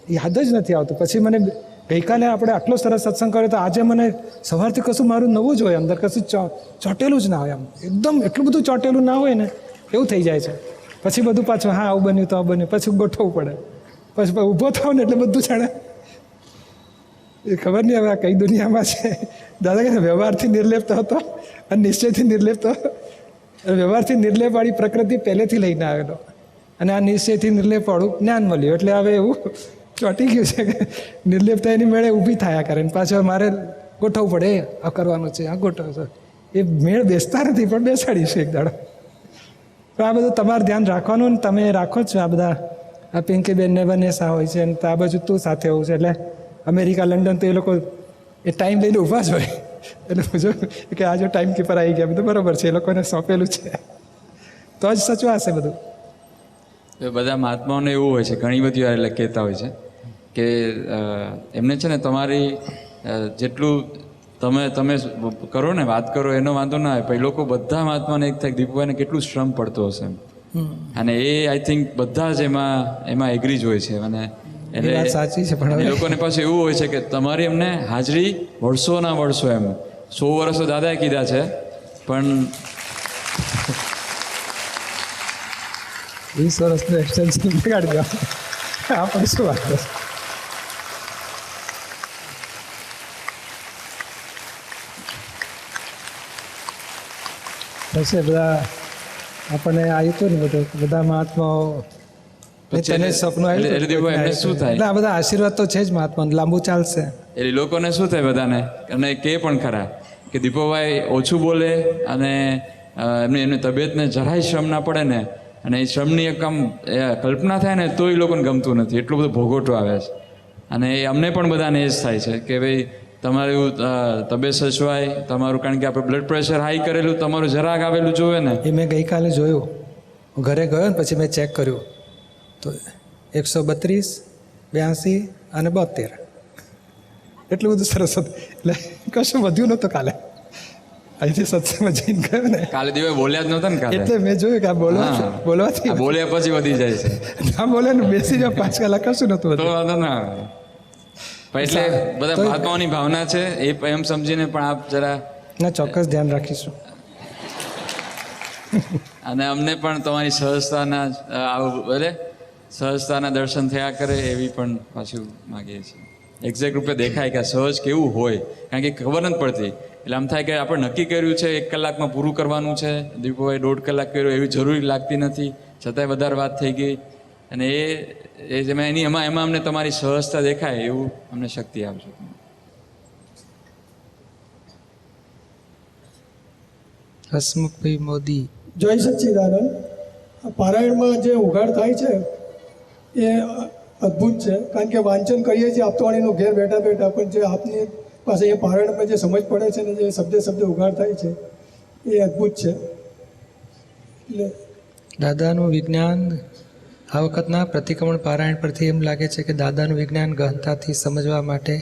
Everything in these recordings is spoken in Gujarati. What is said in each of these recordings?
યાદ જ નથી આવતું. પછી મને ગઈકાલે આપણે આટલો સરસ સત્સંગ કર્યો તો આજે મને સવારથી કશું મારું નવું જ હોય, અંદર કશું ચોટેલું જ ના હોય. આમ એકદમ એટલું બધું ચોટેલું ના હોય ને એવું થઈ જાય છે. પછી બધું પાછું હા આવું બન્યું તો આ બન્યું, પછી ગોઠવવું પડે. પછી ઊભો થાવ ને એટલે બધું જાણે એ ખબર નહીં હવે આ કઈ દુનિયામાં છે. દાદા કહે વ્યવહારથી નિર્લેપ હતો અને નિશ્ચયથી નિર્લેપ તો વ્યવહારથી નિર્લેપવાળી પ્રકૃતિ પહેલેથી લઈને આવેલો અને આ નિશ્ચયથી નિર્લેપવાળું જ્ઞાન મળ્યું. એટલે હવે એવું ચોંટી ગયું છે કે નિર્લેપતા એની મેળે ઊભી થયા કરે ને પાછળ મારે ગોઠવવું પડે, આ કરવાનું છે, આ ગોઠવવું છે. એ મેળ બેસતા નથી પણ બેસાડીશું એક દાડો. તો આ બધું તમારે ધ્યાન રાખવાનું ને તમે રાખો જ છો. આ બધા આ પિંકીબેનને બનેસા હોય છે ને આ બાજુ તું સાથે હોવું છે. એટલે અમેરિકા લંડન તો એ લોકો એ ટાઈમ લઈને ઊભા જ હોય. એટલે પૂછો કે આ જો ટાઈમ કીપર આવી ગયા, બધું બરાબર છે, એ લોકોને સોંપેલું છે તો જ સચવાશે બધું. બધા મહાત્માઓને એવું હોય છે, ઘણી બધી વાર એટલે કહેતા હોય છે કે એમને છે ને તમારી જેટલું તમે કરો ને વાત કરો એનો વાંધો ના આવે, પણ લોકો બધા મહાત્માને એક થાય દીપુભાઈને કેટલું શ્રમ પડતો હશે એમ. અને એ આઈ થિંક બધા જ એમાં એગ્રી જ હોય છે. અને એટલે સાચી છે, પણ એ લોકોને પાછું એવું હોય છે કે તમારી એમને હાજરી વર્ષોના વર્ષો એમ 100 વર્ષ તો દાદાએ કીધા છે, પણ 20 વર્ષનું એક્સટેન્શન બગાડી દો. આપણે શું વાત છે. પછી બધા આપણને આવ્યું હતું ને બધું, બધા મહાત્માઓ તને સપનું આવ્યું એમને શું થાય? એટલે આ બધા આશીર્વાદ તો છે જ મહાત્મા, લાંબુ ચાલશે. એટલે લોકોને શું થાય બધાને, અને કે પણ ખરા કે દીપોભાઈ ઓછું બોલે અને એમની તબિયતને જરાય શ્રમ ના પડે ને, અને એ શ્રમની એક આમ કલ્પના થાય ને તો એ લોકોને ગમતું નથી, એટલું બધું ભોગવટો આવે છે. અને એ અમને પણ બધાને એ જ થાય છે કે ભાઈ તમારું તબિયત સચવાય, તમારું કારણ કે આપણે બ્લડ પ્રેશર હાઈ કરેલું, તમારું જરાક આવેલું જોવે ને. એ મેં ગઈકાલે જોયું, હું ઘરે ગયો ને પછી મેં ચેક કર્યું તો 132, 82 અને 72 એટલું બધું સરસ હતું. એટલે કશું વધ્યું નહોતું કાલે. અહીંથી સત્સંગમાં જઈને ગયો ને કાલે દિવસે બોલ્યા જ નહોતા ને કાલે, એટલે મેં જોયું કે આ બોલવાથી બોલ્યા પછી વધી જાય છે. ના બોલે ને બેસી જાવ 5 કલાક કશું નહોતું તો વાંધો ના આવે. એટલે બધા મહાત્માઓની ભાવના છે એ એમ સમજીને પણ આપ જરા ના ચોક્કસ ધ્યાન રાખીશું. અને અમને પણ તમારી સહજતાના ભલે સહજતાના દર્શન થયા કરે એવી પણ પાછું માગીએ છીએ. એક્ઝેક્ટ રૂપે દેખાય કે આ સહજ કેવું હોય, કારણ કે ખબર નથી પડતી. એટલે આમ થાય કે આપણે નક્કી કર્યું છે 1 કલાકમાં પૂરું કરવાનું છે, દીપોભાઈ 1.5 કલાક કર્યું એવી જરૂરી લાગતી નથી, છતાંય વધારે વાત થઈ ગઈ. અને એમાં અમને તમારી સહજતા દેખાય એવું અમને શક્તિ આપજો. હસમુખભાઈ મોદી. જય સચ્ચિદાનંદ. પારાયણમાં જે ઉઘાડ થાય છે એ અદ્ભુત છે, કારણ કે વાંચન કરીએ છીએ આપતવાણીનું ઘેર બેઠા બેઠા, પણ જે આપની પાસે એ પારાયણમાં જે સમજ પડે છે ને જે શબ્દે ઉઘાડ થાય છે એ અદ્ભુત છે. એટલે દાદાનું વિજ્ઞાન આ વખતના પ્રતિક્રમણ પારાયણ પરથી એમ લાગે છે કે દાદાનું વિજ્ઞાન ગહનતાથી સમજવા માટે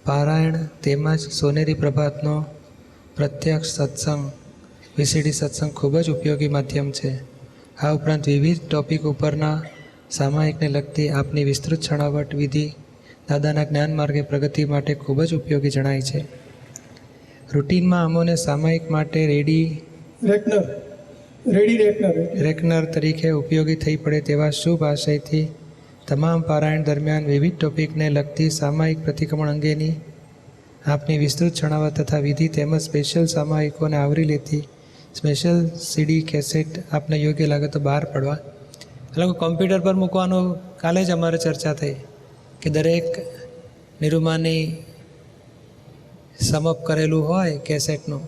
પારાયણ તેમજ સોનેરી પ્રભાતનો પ્રત્યક્ષ સત્સંગ વીસીડી સત્સંગ ખૂબ જ ઉપયોગી માધ્યમ છે. આ ઉપરાંત વિવિધ ટોપિક ઉપરના સામાયિકને લગતી આપની વિસ્તૃત છણાવટ વિધિ દાદાના જ્ઞાન માર્ગે પ્રગતિ માટે ખૂબ જ ઉપયોગી જણાય છે. રૂટીનમાં અમોને સામાયિક માટે રેકનર તરીકે ઉપયોગી થઈ પડે તેવા શુભ આશયથી તમામ પારાયણ દરમિયાન વિવિધ ટોપિકને લગતી સામાયિક પ્રતિક્રમણ અંગેની આપની વિસ્તૃત છણાવટ તથા વિધિ તેમજ સ્પેશિયલ સામાયિકોને આવરી લેતી સ્પેશિયલ સીડી કેસેટ આપને યોગ્ય લાગે તો બહાર પડવા. એટલે કોમ્પ્યુટર પર મૂકવાનું કાલે જ અમારે ચર્ચા થઈ કે દરેક નિરૂમાની સમઅપ કરેલું હોય કેસેટનું,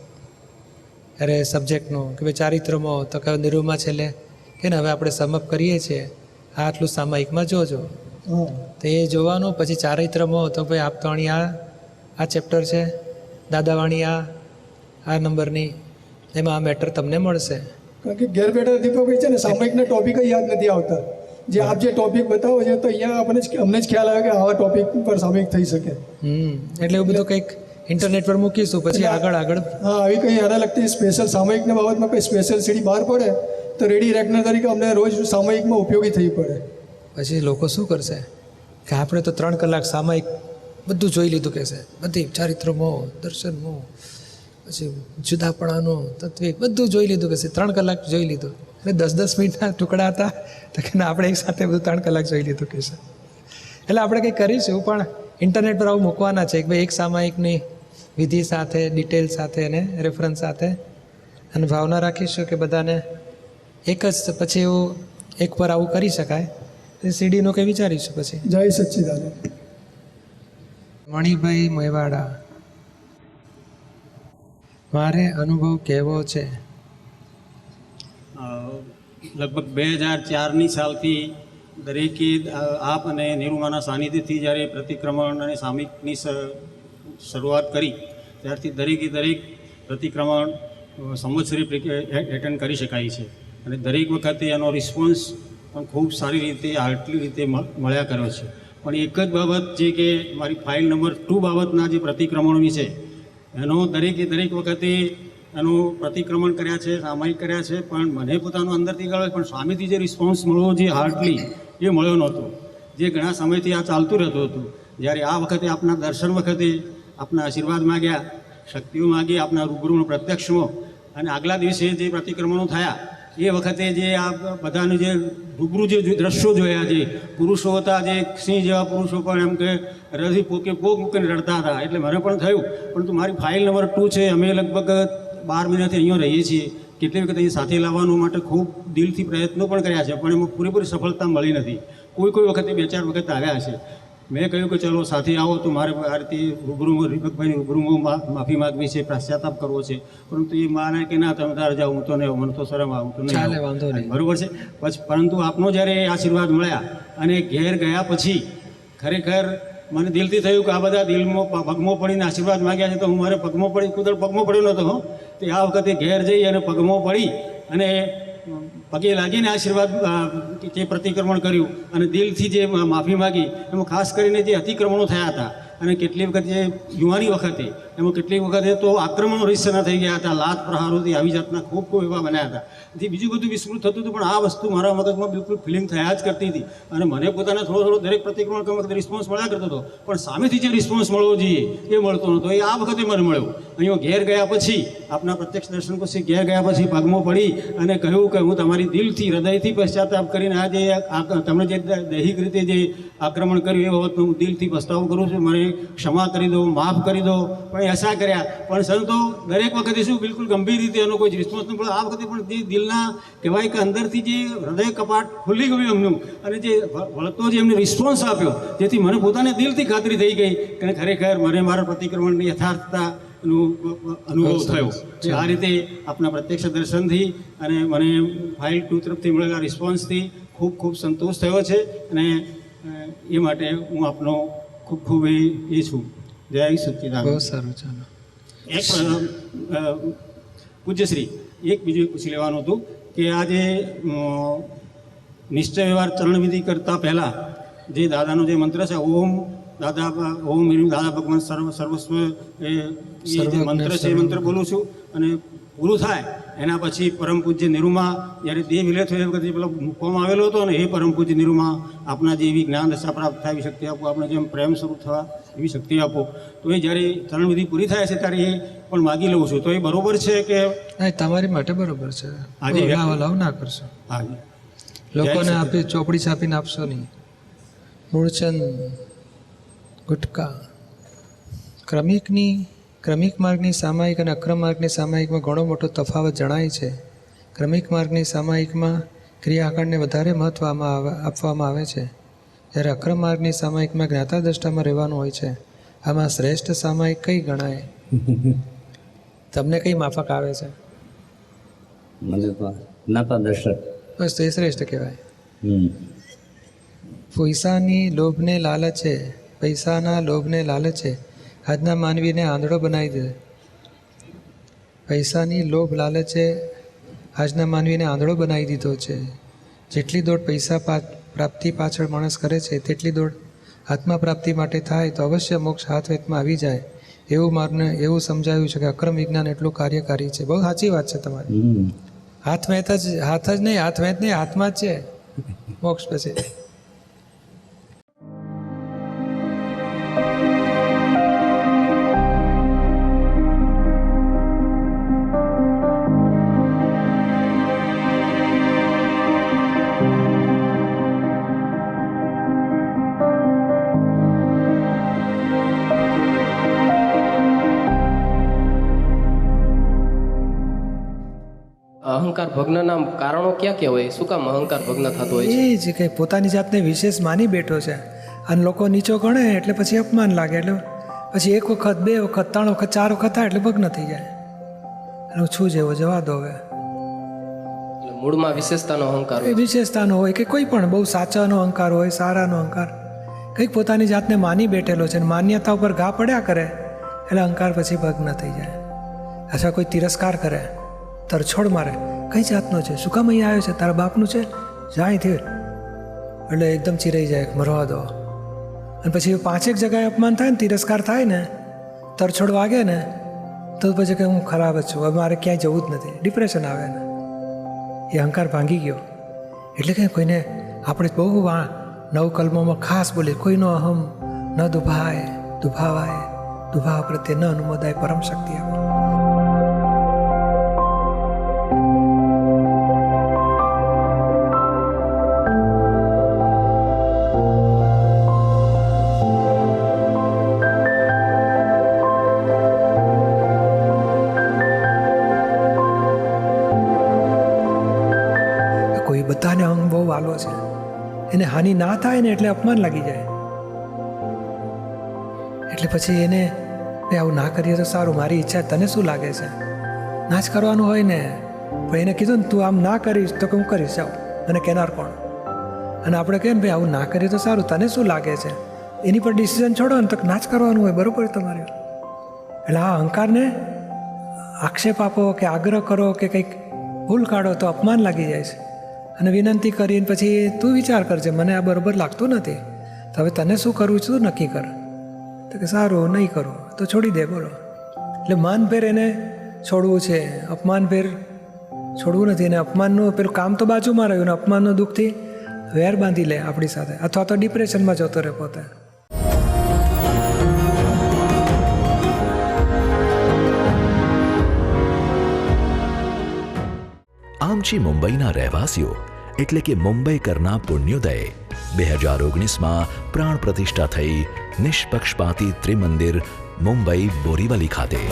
અરે સબ્જેક્ટનું કે ભાઈ ચારિત્રમાં તો કયો નિરૂમા છેલ્લે કે ને હવે આપણે સમઅપ કરીએ છીએ આ આટલું સામાયિકમાં જોજો, તો એ જોવાનું. પછી ચારિત્રમાં તો ભાઈ આપતવાણી આ ચેપ્ટર છે, દાદાવાણી આ નંબરની, એમાં આ મેટર તમને મળશે. કારણ કે ઘેર બેઠા દીપકભાઈ છે ને સામાયિકના ટોપિક યાદ નથી આવતા. જે આપ જે ટોપિક બતાવો છો તો અહીંયા અમને જ ખ્યાલ આવે કે આવા ટોપિક પર સામાયિક થઈ શકે. એટલે એવું બધું કંઈક ઇન્ટરનેટ પર મૂકીશું પછી આગળ હા આવી કંઈ આના લગતી સ્પેશિયલ સામાયિકના બાબતમાં કંઈ સ્પેશિયલ સીડી બહાર પડે તો રેડી રેકનર તરીકે અમને રોજ સામાયિકમાં ઉપયોગી થઈ પડે. પછી લોકો શું કરશે? કે આપણે તો 3 કલાક સામાયિક બધું જોઈ લીધું કે છે, બધી ચારિત્ર મોહ, દર્શન મોહ, પછી જુદાપણાનો તત્વિક બધું જોઈ લીધું કે છે, 3 કલાક જોઈ લીધું. એટલે 10-10 મિનિટના ટુકડા હતા તો કે ના, આપણે એક સાથે બધું 3 કલાક જોઈ લીધું કે છે. એટલે આપણે કંઈક કરીશું, પણ ઇન્ટરનેટ પર આવું મૂકવાના છે કે ભાઈ એક સામાયિકની વિધિ સાથે, ડિટેલ સાથે અને રેફરન્સ સાથે, અને ભાવના રાખીશું કે બધાને એક જ પછી એવું એક પર આવું કરી શકાય. સીડીનું કંઈ વિચારીશું પછી. જય સચ્ચિદાનંદ. મણિભાઈ મેવાડા, મારે અનુભવ કેવો છે? લગભગ 2004ની સાલથી દરેકે આપ અને નિરૂમાના સાનિધ્યથી જ્યારે પ્રતિક્રમણ અને સામયિકની શરૂઆત કરી ત્યારથી દરેક પ્રતિક્રમણ સંવત્સરી એટેન્ડ કરી શકાય છે, અને દરેક વખતે એનો રિસ્પોન્સ પણ ખૂબ સારી રીતે આટલી રીતે મળ્યા કર્યો છે. પણ એક જ બાબત છે કે મારી ફાઇલ નંબર 2 બાબતના જે પ્રતિક્રમણોની છે એનો દરેક વખતે એનું પ્રતિક્રમણ કર્યા છે, સામાયિક કર્યા છે, પણ મને પોતાનો અંદરથી ગયો, પણ સ્વામીથી જે રિસ્પોન્સ મળ્યો જે હાર્ડલી એ મળ્યો નહોતો, જે ઘણા સમયથી આ ચાલતું રહેતું હતું. જ્યારે આ વખતે આપના દર્શન વખતે આપના આશીર્વાદ માગ્યા, શક્તિઓ માગી આપના રૂબરૂનો પ્રત્યક્ષમાં, અને આગલા દિવસે જે પ્રતિક્રમણો થયા એ વખતે જે આ બધાનું જે રૂબરૂ જે દ્રશ્યો જોયા, જે પુરુષો હતા, જે સિંહ જેવા પુરુષો પણ એમ કે હૃદય પોક મૂકીને રડતા હતા, એટલે મને પણ થયું. પરંતુ મારી ફાઇલ નંબર 2 છે, અમે લગભગ 12 મહિનાથી અહીંયા રહીએ છીએ. કેટલી વખત અહીં સાથે લાવવા માટે ખૂબ દિલથી પ્રયત્નો પણ કર્યા છે, પણ એમાં પૂરેપૂરી સફળતા મળી નથી. કોઈ વખતે 2-4 વખત આવ્યા છે. મેં કહ્યું કે ચલો સાથે આવો, તો મારે આ રીતે રૂબરૂમાં દીપકભાઈની રૂબરૂમાં માફી માગવી છે, પશ્ચાતાપ કરવો છે. પરંતુ એ માને કે ના, તમે તારે જાઓ, હું તો નહીં, મને તો શરમ આવે, હું તો નહીં ચાલે, વાંધો નહીં. બરોબર છે. પછી પરંતુ આપનો જ્યારે આશીર્વાદ મળ્યા અને ઘેર ગયા પછી ખરેખર મને દિલથી થયું કે આ બધા દિલમાં પગમાં પડીને આશીર્વાદ માગ્યા છે, તો હું મારે પગમાં પડ્યો નહોતો. તો આ વખતે ઘેર જઈ અને પગમાં પડી અને પગે લાગીને આશીર્વાદ જે પ્રતિક્રમણ કર્યું અને દિલથી જે માફી માગી, એમાં ખાસ કરીને જે અતિક્રમણો થયા હતા અને કેટલી વખત જે યુવાની વખતે એમાં કેટલીક વખતે તો આક્રમણો રીતસરના થઈ ગયા હતા, લાત પ્રહારોથી આવી જાતના ખૂબ એવા બન્યા હતા. જે બીજું બધું વિસ્તૃત થતું હતું, પણ આ વસ્તુ મારા મગજમાં બિલકુલ ફિલિંગ થયા જ કરતી હતી. અને મને પોતાને થોડો દરેક પ્રતિક્રમણ વખતે રિસ્પોન્સ મળ્યા કરતો હતો, પણ સામેથી જે રિસ્પોન્સ મળવો જોઈએ એ મળતો નહોતો. એ આ વખતે મને મળ્યો. અહીંયા ઘેર ગયા પછી, આપના પ્રત્યક્ષ દર્શન પછી ઘેર ગયા પછી પગમાં પડી અને કહ્યું કે હું તમારી દિલથી, હૃદયથી પશ્ચાતાપ કરીને આ જે તમે જે દૈહિક રીતે જે આક્રમણ કર્યું એ બાબતનો હું દિલથી પસ્તાવો કરું છું. મને ક્ષમા કરી દો, માફ કરી દો. પણ એસા કર્યા, પણ સંતો દરેક વખતે શું બિલકુલ ગંભીર રીતે એનો કોઈ રિસ્પોન્સ ન મળ્યો. આ વખતે પણ જે દિલના કહેવાય કે અંદરથી જે હૃદય કપાટ ખુલી ગયું એમનું, અને જે વળતો જે એમને રિસ્પોન્સ આપ્યો, જેથી મને પોતાને દિલથી ખાતરી થઈ ગઈ કે ખરેખર મને મારા પ્રતિક્રમણની યથાર્થતા અનુભવ થયો. આ રીતે આપના પ્રત્યક્ષ દર્શનથી અને મને ફાઇલ 2 તરફથી મળેલા રિસ્પોન્સથી ખૂબ સંતોષ થયો છે, અને એ માટે હું આપનો ખૂબ એ છું. જય સચ્ચિદાનંદ. બહુ સારું. ચાલો, એક પૂજ્યશ્રી, એક બીજું પૂછી લેવાનું હતું કે આ જે નિશ્ચય વ્યવહાર ચરણવિધિ કરતાં પહેલાં જે દાદાનો જે મંત્ર છે, ઓમ દાદા ભગવાન સર્વસ્વ, એ જે મંત્ર છે એ મંત્ર બોલું છું, અને પૂરું થાય એના પછી પરમ પૂજ્ય નિરૂમા જ્યારે દેહ વિલય થયો એ વખતે પેલો મૂકવામાં આવેલો હતો, અને એ પરમ પૂજ્ય નિરૂમા આપના જે એવી જ્ઞાન દશા પ્રાપ્ત થાય એવી શક્તિ આપો, આપણે જેમ પ્રેમ સ્વરૂપ થવા એવી શક્તિ આપો. તો એ જ્યારે ચરણવિધિ પૂરી થાય છે ત્યારે એ પણ માગી લઉં છું. તો એ બરોબર છે કે? હા, તમારી માટે બરોબર છે. આજે હલાવ ના કરશો, હા, લોકોને આપી ચોપડી છાપીને આપશો નહીં. મૂળચંદ ગુટકા. ક્રમિક માર્ગની સામાયિક અને અક્રમ માર્ગની સામાયિકમાં ઘણો મોટો તફાવત જણાય છે. ક્રમિક માર્ગની સામાયિકમાં ક્રિયાકાંડને વધારે મહત્ત્વ આપવામાં આવે છે, જ્યારે અક્રમ માર્ગની સામાયિકમાં જ્ઞાતા દ્રષ્ટામાં રહેવાનું હોય છે. આમાં શ્રેષ્ઠ સામાયિક કઈ ગણાય? તમને કઈ માફક આવે છે? મને તો જ્ઞાતા દર્શક બસ, તો એ શ્રેષ્ઠ કહેવાય. પૈસાના લોભને લાલચે આજના માનવીને આંધળો બનાવી દે. પૈસાની લોભ લાલચે આજના માનવીને આંધળો બનાવી દીધો છે. જેટલી દોડ પૈસા પ્રાપ્તિ પાછળ માણસ કરે છે, તેટલી દોડ આત્મા પ્રાપ્તિ માટે થાય તો અવશ્ય મોક્ષ હાથવેતમાં આવી જાય. એવું સમજાવ્યું છે કે અક્રમ વિજ્ઞાન એટલું કાર્યકારી છે. બહુ સાચી વાત છે તમારી. હાથ જ નહીં, હાથમાં જ છે મોક્ષ પછી. અહંકાર ભગ્નના કારણો ક્યાં ક્યાં હોય? શું કામ અહંકાર ભગ્ન થતો હોય છે? એ જ કે પોતાની જાતને વિશેષ માની બેઠો છે અને લોકો નીચો ગણે એટલે પછી અપમાન લાગે, એટલે પછી 1 વખત 2 વખત 3 વખત 4 વખત થાય એટલે ભગ્ન થઈ જાય. અને હું છું જેવો જવા દો. હવે એટલે મૂળમાં વિશેષતાનો અહંકાર એ હોય છે. વિશેષતાનો હોય કે કોઈ પણ બહુ સાચાનો અહંકાર હોય, સારાનો અહંકાર, કંઈક પોતાની જાતને માની બેઠેલો છે અને માન્યતા ઉપર ઘા પડ્યા કરે એટલે અહંકાર પછી ભગ્ન થઈ જાય. અથવા કોઈ તિરસ્કાર કરે, તરછોડ મારે, કઈ જાતનો છે, શું કામ અહીંયા આવ્યો છે, તારા બાપનું છે, જા અહીંથી, એટલે એકદમ ચીરાઈ જાય, મરવા દો. અને પછી 5 જગ્યાએ અપમાન થાય ને, તિરસ્કાર થાય ને, તરછોડ વાગે ને, તો પછી કે હું ખરાબ જ છું, હવે મારે ક્યાંય જવું જ નથી, ડિપ્રેશન આવે ને. એ અહંકાર ભાંગી ગયો. એટલે કે કોઈને આપણે બહુ નવ કલમોમાં ખાસ બોલીએ, કોઈનો અહમ ન દુભાય, દુભાવાય, દુભાવ પ્રત્યે ન અનુમોદાય, પરમ શક્તિ આપો. કોઈ બધાને અહમ બહુ વાલો છે, એને હાનિ ના થાય ને એટલે અપમાન લાગી જાય, એટલે પછી એને આવું ના કરીએ તો સારું, મારી ઈચ્છા, તને શું લાગે છે, ના જ કરવાનું હોય ને. પણ એને કીધું ને તું આમ ના કરીશ તો કે હું કરીશ, આવું મને કહેનાર કોણ? અને આપણે કહીએ ને ભાઈ આવું ના કરીએ તો સારું, તને શું લાગે છે, એની પર ડિસિઝન છોડો ને, તો ના જ કરવાનું હોય, બરાબર તમારે. એટલે આ અહંકારને આક્ષેપ આપો કે આગ્રહ કરો કે કંઈક ભૂલ કાઢો તો અપમાન લાગી જાય છે. અને વિનંતી કરીને પછી તું વિચાર કરજે, મને આ બરાબર લાગતું નથી, તો હવે તને શું કરવું છે, તું નક્કી કર. તો કે સારું, નહીં કરું તો છોડી દે, બોલો. એટલે માનભેર એને છોડવું છે, અપમાનભેર છોડવું નથી. અને અપમાનનું પેલું કામ તો બાજુમાં રહ્યું ને અપમાનનું દુઃખથી વેર બાંધી લે આપણી સાથે, અથવા તો ડિપ્રેશનમાં જતો રહે પોતે. આમચી મુંબઈના રહેવાસીઓ એટલે કે મુંબઈકરના પુણ્યોદયે 2019માં પ્રાણ પ્રતિષ્ઠા થઈ નિષ્પક્ષપાતી ત્રિમંદિર મુંબઈ બોરીવલી ખાતે.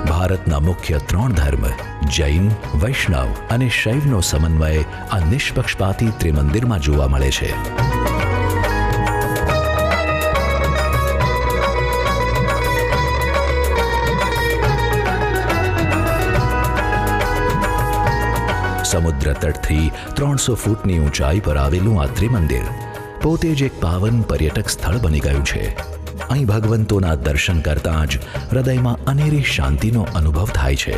ભારતના મુખ્ય 3 ધર્મ જૈન, વૈષ્ણવ અને શૈવનો સમન્વય આ નિષ્પક્ષપાતી ત્રિમંદિરમાં જોવા મળે છે. સમુદ્ર તટથી 300 ફૂટની ઊંચાઈ પર આવેલું આ ત્રિમંદિર પોતે જ એક પાવન પર્યટક સ્થળ બની ગયું છે. અહીં ભગવંતોના દર્શન કરતાં જ હૃદયમાં અનેરી શાંતિનો અનુભવ થાય છે.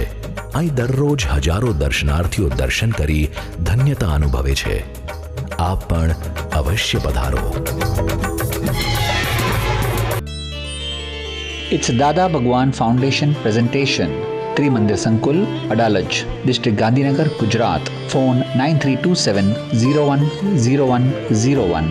અહીં દરરોજ હજારો દર્શનાર્થીઓ દર્શન કરી ધન્યતા અનુભવે છે. આપ પણ અવશ્ય પધારો. It's Dada Bhagwan Foundation presentation. Trimandir Sankul, Adalaj, District Gandhinagar, Gujarat. Phone 9327 010101.